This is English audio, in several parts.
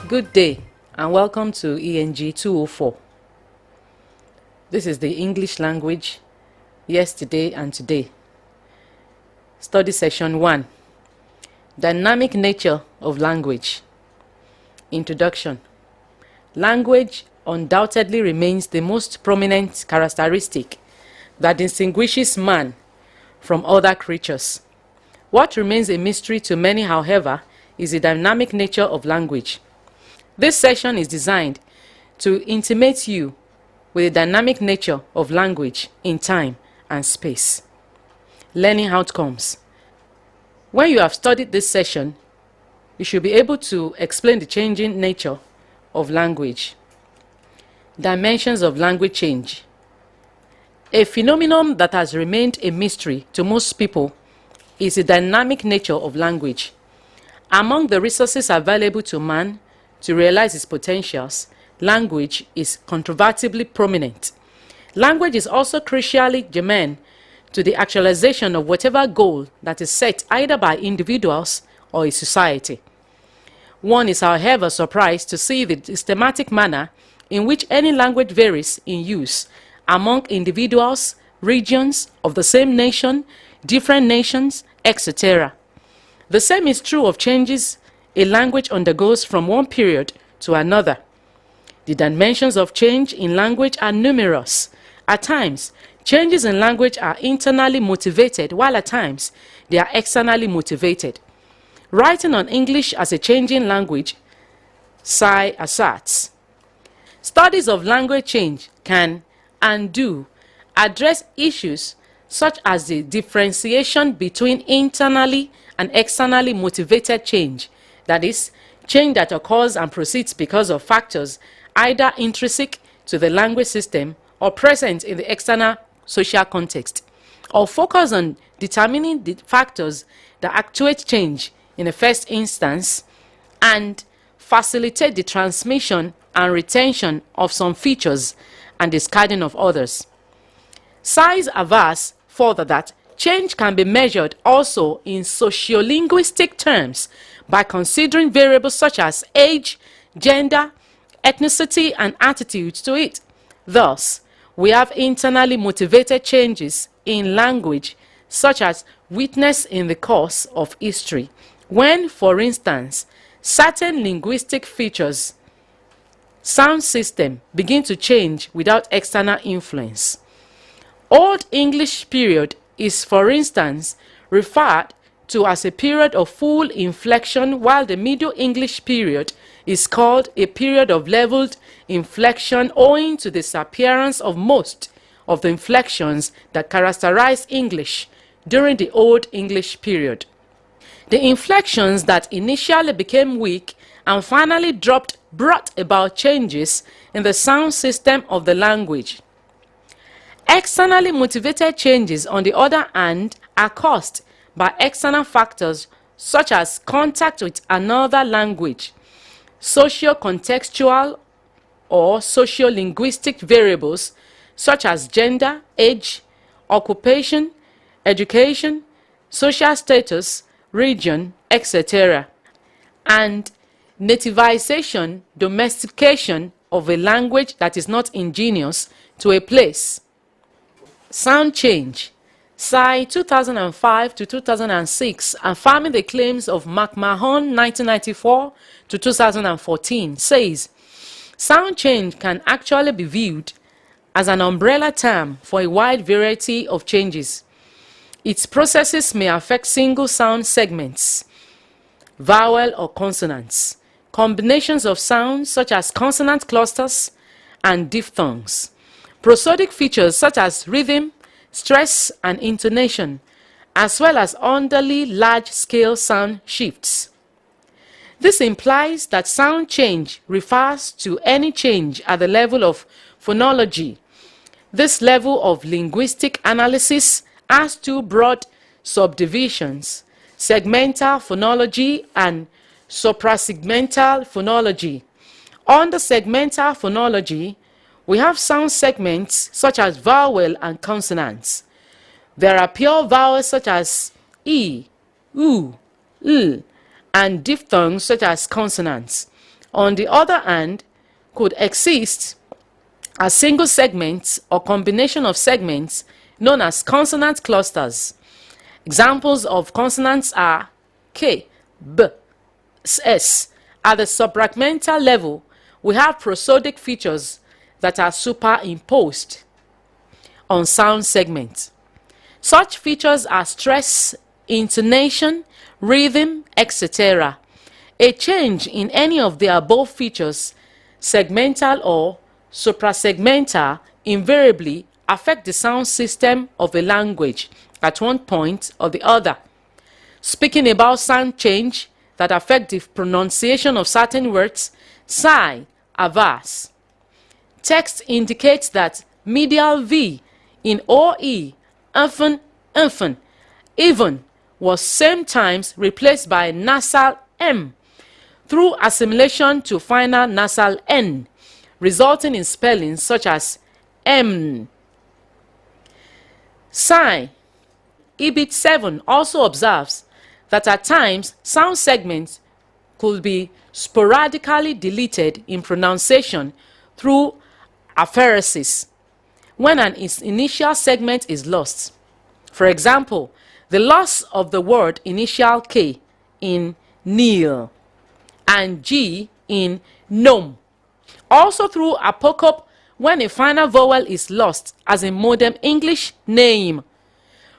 Good day and welcome to ENG 204. This is the English language, yesterday and today. Study session 1. Dynamic nature of language. Introduction. Language undoubtedly remains the most prominent characteristic that distinguishes man from other creatures. What remains a mystery to many, however, is the dynamic nature of language. This session is designed to intimate you with the dynamic nature of language in time and space. Learning outcomes. When you have studied this session, you should be able to explain the changing nature of language. Dimensions of language change. A phenomenon that has remained a mystery to most people is the dynamic nature of language. Among the resources available to man to realize his potentials, language is controvertibly prominent. Language is also crucially germane to the actualization of whatever goal that is set either by individuals or a society. One is, however, surprised to see the systematic manner in which any language varies in use among individuals, regions of the same nation, different nations, etc. The same is true of changes a language undergoes from one period to another. The dimensions of change in language are numerous. At times, changes in language are internally motivated, while at times they are externally motivated. Writing on English as a changing language, Sy asserts. Studies of language change can and do address issues such as the differentiation between internally and externally motivated change, that is, change that occurs and proceeds because of factors either intrinsic to the language system or present in the external social context, or focus on determining the factors that actuate change in the first instance and facilitate the transmission and retention of some features and discarding of others. Sy avers further that change can be measured also in sociolinguistic terms by considering variables such as age, gender, ethnicity, and attitudes to it. Thus, we have internally motivated changes in language such as witnessed in the course of history, when, for instance, certain linguistic features, sound system, begin to change without external influence. Old English period is, for instance, referred to as a period of full inflection, while the Middle English period is called a period of leveled inflection owing to the disappearance of most of the inflections that characterized English during the Old English period. The inflections that initially became weak and finally dropped brought about changes in the sound system of the language. Externally motivated changes, on the other hand, are caused by external factors such as contact with another language, socio-contextual or socio-linguistic variables such as gender, age, occupation, education, social status, region, etc., and nativization, domestication of a language that is not indigenous to a place. Sound change. Sy 2005 to 2006, affirming the claims of McMahon 1994 to 2014, says sound change can actually be viewed as an umbrella term for a wide variety of changes. Its processes may affect single sound segments, vowel or consonants, combinations of sounds such as consonant clusters and diphthongs, prosodic features such as rhythm, stress, and intonation, as well as underly large-scale sound shifts. This implies that sound change refers to any change at the level of phonology. This level of linguistic analysis has two broad subdivisions: segmental phonology and suprasegmental phonology. Under segmental phonology, we have sound segments such as vowel and consonants. There are pure vowels such as e, u, l, and diphthongs such as consonants. on the other hand, could exist as single segments or combination of segments known as consonant clusters. Examples of consonants are K, B, S. At the subrachmental level, we have prosodic features that are superimposed on sound segments. Such features are stress, intonation, rhythm, etc. A change in any of the above features, segmental or suprasegmental, invariably affect the sound system of a language at one point or the other. Speaking about sound change that affect the pronunciation of certain words, sigh, avas. Text indicates that medial V in OE, even, was sometimes replaced by nasal M through assimilation to final nasal N, resulting in spellings such as M. Sigh. EBIT 7 also observes that at times sound segments could be sporadically deleted in pronunciation through apheresis when an initial segment is lost. For example, the loss of the word initial K in kneel and G in gnome. Also through apocope when a final vowel is lost, as in modern English name,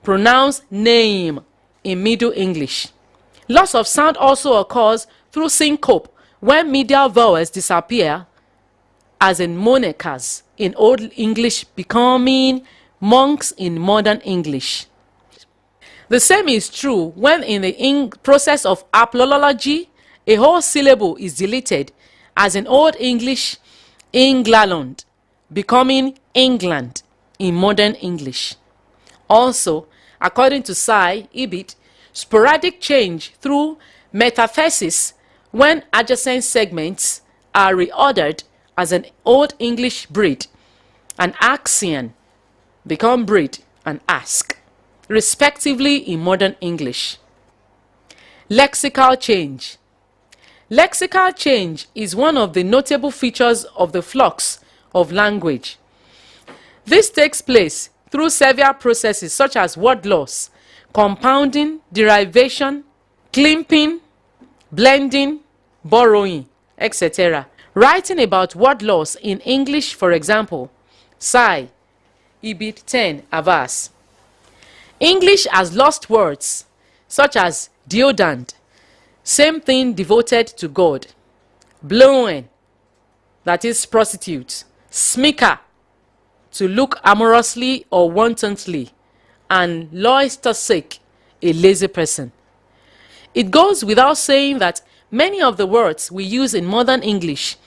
pronounced name in Middle English. Loss of sound also occurs through syncope when medial vowels disappear, as in monikers in Old English becoming monks in modern English. The same is true when in the process of apolology, a whole syllable is deleted, as in Old English England becoming England in modern English. Also, according to Psy, EBIT, sporadic change through metathesis when adjacent segments are reordered, as an Old English breed and axion become breed and ask, respectively in modern English. Lexical change. Lexical change is one of the notable features of the flux of language. This takes place through several processes such as word loss, compounding, derivation, clipping, blending, borrowing, etc. Writing about word loss in English, for example, Psy, EBIT 10, Avas. English has lost words such as deodorant, same thing devoted to God, blowing, that is prostitute, smicker, to look amorously or wantonly, and loiter's sake, a lazy person. It goes without saying that many of the words we use in modern English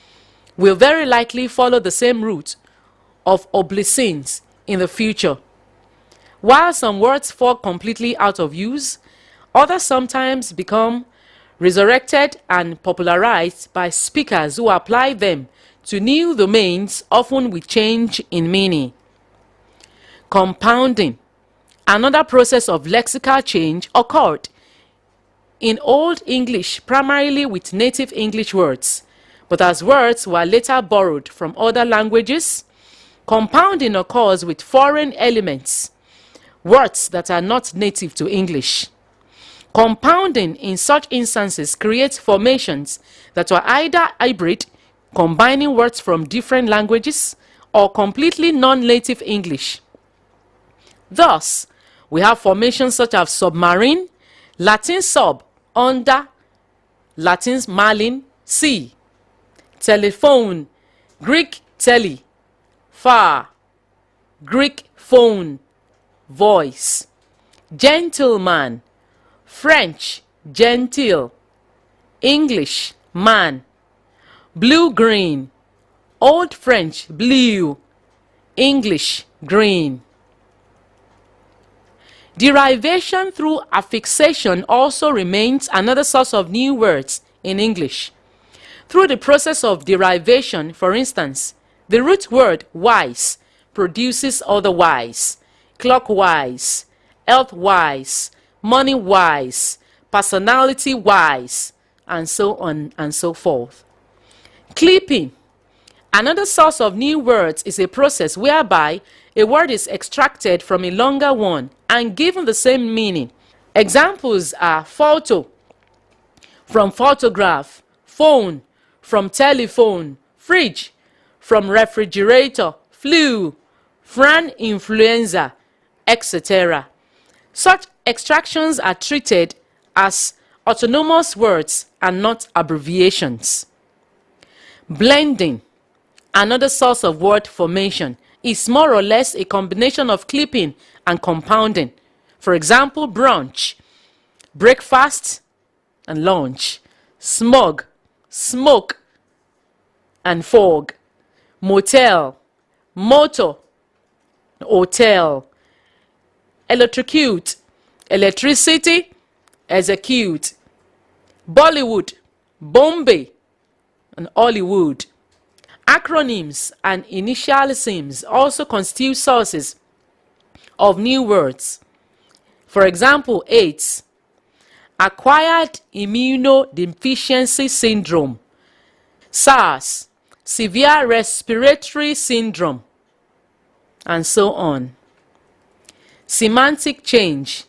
will very likely follow the same route of obsolescence in the future. While some words fall completely out of use, others sometimes become resurrected and popularized by speakers who apply them to new domains, often with change in meaning. Compounding, another process of lexical change, occurred in Old English primarily with native English words, but as words were later borrowed from other languages, compounding occurs with foreign elements, words that are not native to English. Compounding in such instances creates formations that are either hybrid, combining words from different languages, or completely non-native English. Thus, we have formations such as submarine, Latin sub, under, Latin marine, sea, telephone, Greek tele, far, Greek phone, voice, gentleman, French gentile, English man, blue-green, Old French bleu, English green. Derivation through affixation also remains another source of new words in English. Through the process of derivation, for instance, the root word wise produces otherwise, clockwise, health-wise, money-wise, personality-wise, and so on and so forth. Clipping. Another source of new words is a process whereby a word is extracted from a longer one and given the same meaning. Examples are photo, from photograph; phone, from telephone; fridge, from refrigerator; flu, from influenza, etc. Such extractions are treated as autonomous words and not abbreviations. Blending, another source of word formation, is more or less a combination of clipping and compounding. For example, brunch, breakfast and lunch; smog, smoke and fog; motel, motor, hotel; electrocute, electricity, execute; Bollywood, Bombay and Hollywood. Acronyms and initialisms also constitute sources of new words. For example, AIDS, acquired immunodeficiency syndrome; SARS, severe respiratory syndrome, and so on. Semantic change.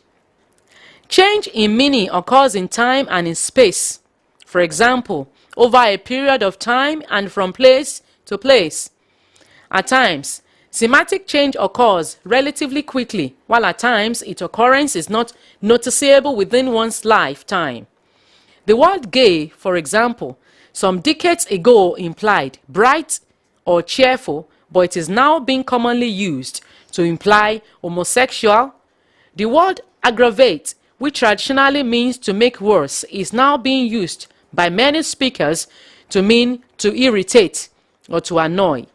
Change in meaning occurs in time and in space. For example, over a period of time and from place to place. At times, semantic change occurs relatively quickly, while at times its occurrence is not noticeable within one's lifetime. The word gay, for example, some decades ago implied bright or cheerful, but it is now being commonly used to imply homosexual. The word aggravate, which traditionally means to make worse, is now being used by many speakers to mean to irritate or to annoy.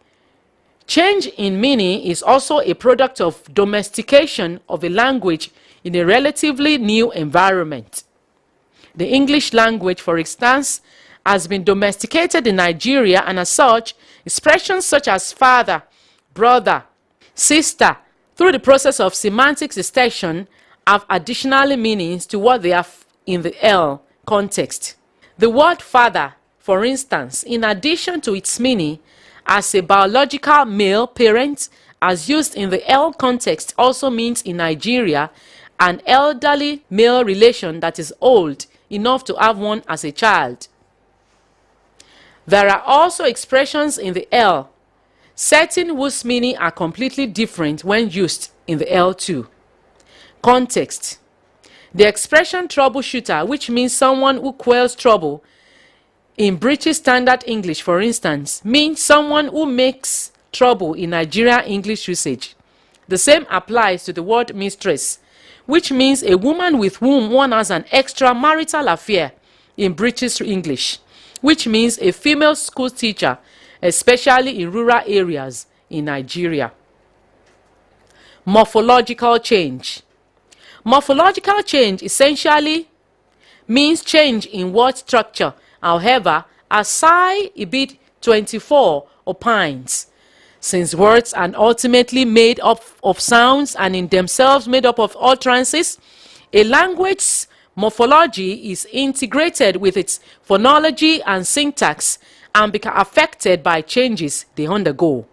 Change in meaning is also a product of domestication of a language in a relatively new environment. The English language, for instance, has been domesticated in Nigeria, and as such, expressions such as father, brother, sister, through the process of semantic extension, have additional meanings to what they have in the L context. The word father, for instance, in addition to its meaning as a biological male parent, as used in the L context, also means in Nigeria an elderly male relation that is old enough to have one as a child. There are also expressions in the L, certain whose meaning are completely different when used in the L too. Context. The expression troubleshooter, which means someone who quells trouble, in British Standard English, for instance, means someone who makes trouble in Nigerian English usage. The same applies to the word mistress, which means a woman with whom one has an extramarital affair in British English, which means a female school teacher, especially in rural areas in Nigeria. Morphological change. Morphological change essentially means change in word structure. However, as Psi Ibid 24 opines, since words are ultimately made up of sounds and in themselves made up of utterances, a language's morphology is integrated with its phonology and syntax and become affected by changes they undergo.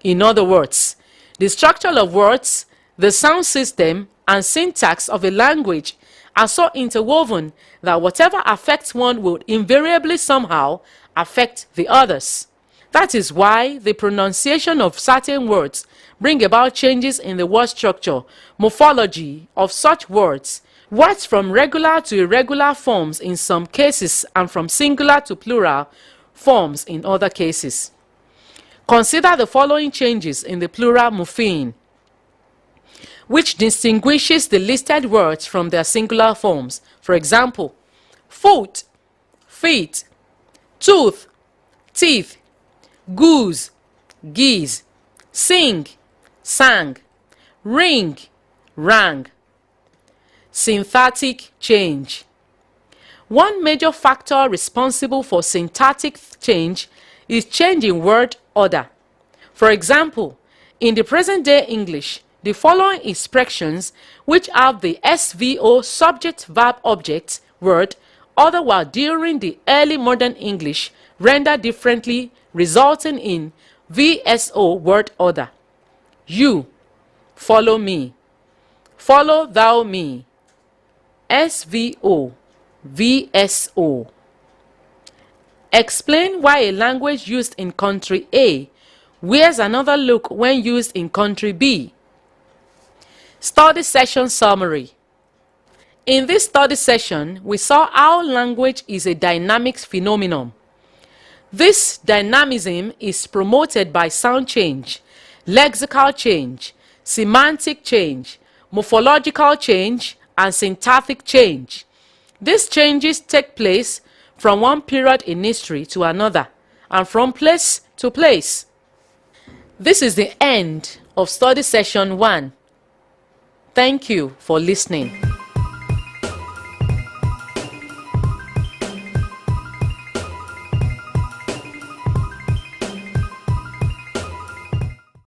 In other words, the structure of words, the sound system, and syntax of a language are so interwoven that whatever affects one would invariably somehow affect the others. That is why the pronunciation of certain words bring about changes in the word structure, morphology of such words, words from regular to irregular forms in some cases and from singular to plural forms in other cases. Consider the following changes in the plural morpheme, which distinguishes the listed words from their singular forms. For example, foot, feet; tooth, teeth; goose, geese; sing, sang; ring, rang. Syntactic change. One major factor responsible for syntactic change is change in word order. For example, in the present-day English, the following expressions, which have the SVO subject-verb-object word order, were during the early modern English render differently, resulting in VSO word order. You, follow me. Follow thou me. SVO, VSO. Explain why a language used in country A wears another look when used in country B. Study session summary. In this study session, we saw how language is a dynamic phenomenon. This dynamism is promoted by sound change, lexical change, semantic change, morphological change, and syntactic change. These changes take place from one period in history to another, and from place to place. This is the end of study session 1. Thank you for listening.